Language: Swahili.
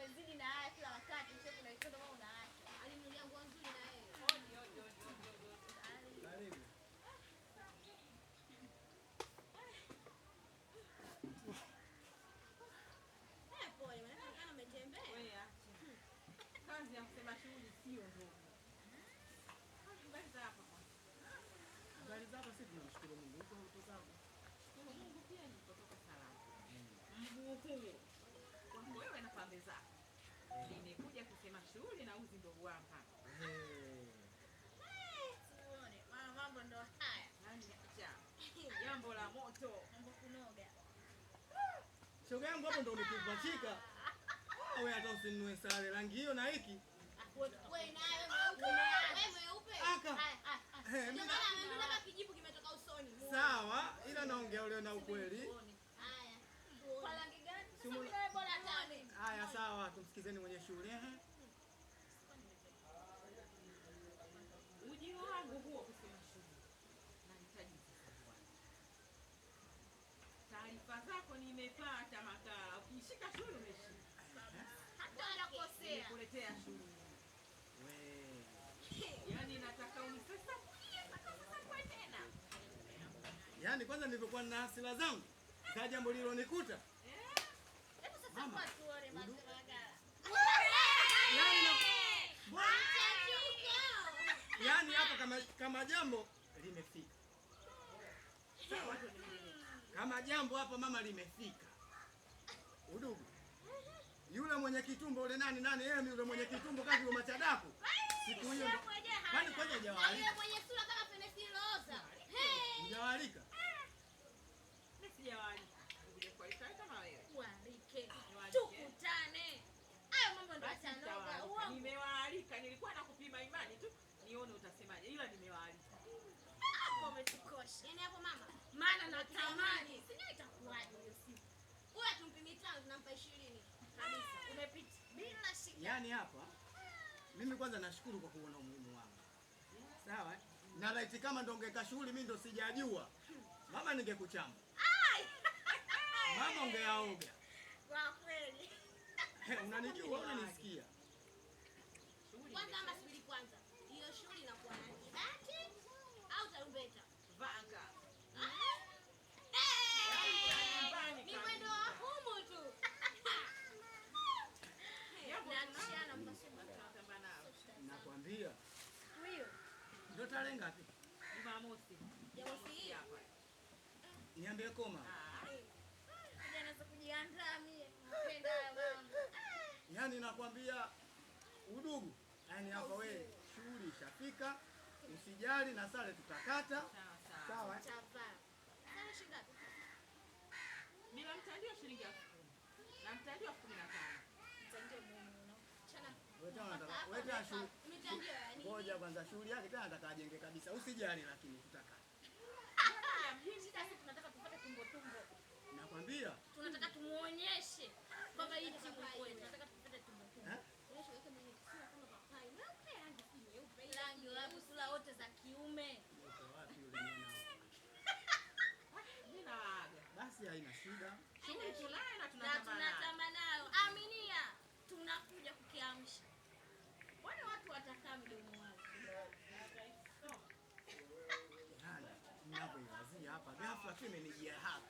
umezidi na haya kila wakati, sio kuna kitu kama unaacha. Alinunulia nguo nzuri na yeye. Karibu. Pole, maana kama umetembea. Wewe acha. Kazi ya kusema shughuli sio ndogo. Habari za hapa kwanza. Habari za hapa sisi tunamshukuru Mungu. Huko kutoka hapo. Shukuru Mungu pia nilipotoka salama. Mguu huu. Kwa wewe na pambe zako. Nimekuja kusema shughuli na uzi ndogo hapa. Tuone, mambo ndo haya. Nani acha. Jambo la moto. Mambo kunoga. Shoga yangu hapo ndo umekipachika. Wewe hata usinunue sare rangi hiyo na hiki. Wewe nayo mweupe. Wewe mweupe. Mimi na kijibu kimetoka usoni. Sawa, ila naongea ule na ukweli. Haya. Kwa rangi gani? Sasa wewe bora tani. Haya sawa, tumsikizeni mwenye shughuli. Ujio wangu huo kusema shughuli. Nahitaji taarifa zako nimepata makala. Ukishika shughuli umeshika. Hata anakosea. Nikuletea shughuli. Yaani nataka unisasa kwa tena. Yaani kwanza nilivyokuwa na hasira zangu, za jambo lililonikuta. Hebu sasa kwa tuone magala. Yaani hapa kama jambo limefika. Sawa? Kama jambo hapa mama limefika. Udugu. Yule mwenye kitumbo ule nani yeye yule mwenye kitumbo kazi wa machadaku. Siku hiyo ndo. Kwani kwanza hajawaalika? Yule mwenye sura kama Fenesi Rosa. Hujawaalika? Mimi sijawaalika. Nikuja kwa Isaya kama wewe. Walike. Tukutane. Hayo mambo ndo yatanoga. Nimewaalika, nilikuwa nakupima imani tu. Nione utasemaje. Ila nimewaalika. Hapo umetukosha. Yaani hapo mama, maana natamani. Sijui itakuwaje hiyo siku. Wewe tumpimi tano tunampa 20. Kabisa. Umepita. Bila shida. Yaani hapa mimi kwanza nashukuru kwa kuona umuhimu wangu. Sawa? Na laiti kama ndo ungeka shughuli mimi ndo sijajua. Mama ningekuchamba. Mama ungeaoga. Kwa kweli. Unanijua, unanisikia. Kwanza ama subiri kwanza. Hiyo shughuli inakuwa na kibati au tarumbeta? Vanga. Ni mwendo wa humu tu. Nakwambia. Hiyo. Ndio tarehe ngapi? Jumamosi. Jumamosi hapa. Niambie koma. Naanza kujiandaa mimi. Napenda mambo. Yaani nakwambia udugu. Yaani hapa wewe shughuli ishafika. Usijali na sare tutakata. Sawa. Chapa. Sare shilingi ngapi? Bila mtandio shilingi 10,000. Na mtandio 15,000. Mtandio muone. Weta shughuli. Ngoja kwanza shughuli yake tena nataka ajenge kabisa. Usijali lakini tutakata. Sisi tunataka tupate tumbo. Nakwambia. Tunataka tumuonyeshe kwamba hii timu kweli. Tunataka tupate tumbo. Onyesha weke mwenye sura kama papai. Mweupe rangi si nyeupe. Rangi wapi sura wote za kiume. Wapi yule mwana? Nina waaga. Basi haina shida. Shughuli tunayo na tunatamana nayo. Aminia. Tunakuja kukiamsha. Wale watu watakaa mdomo wao. Ninapoiwazia hapa ghafla tu imenijia hapa.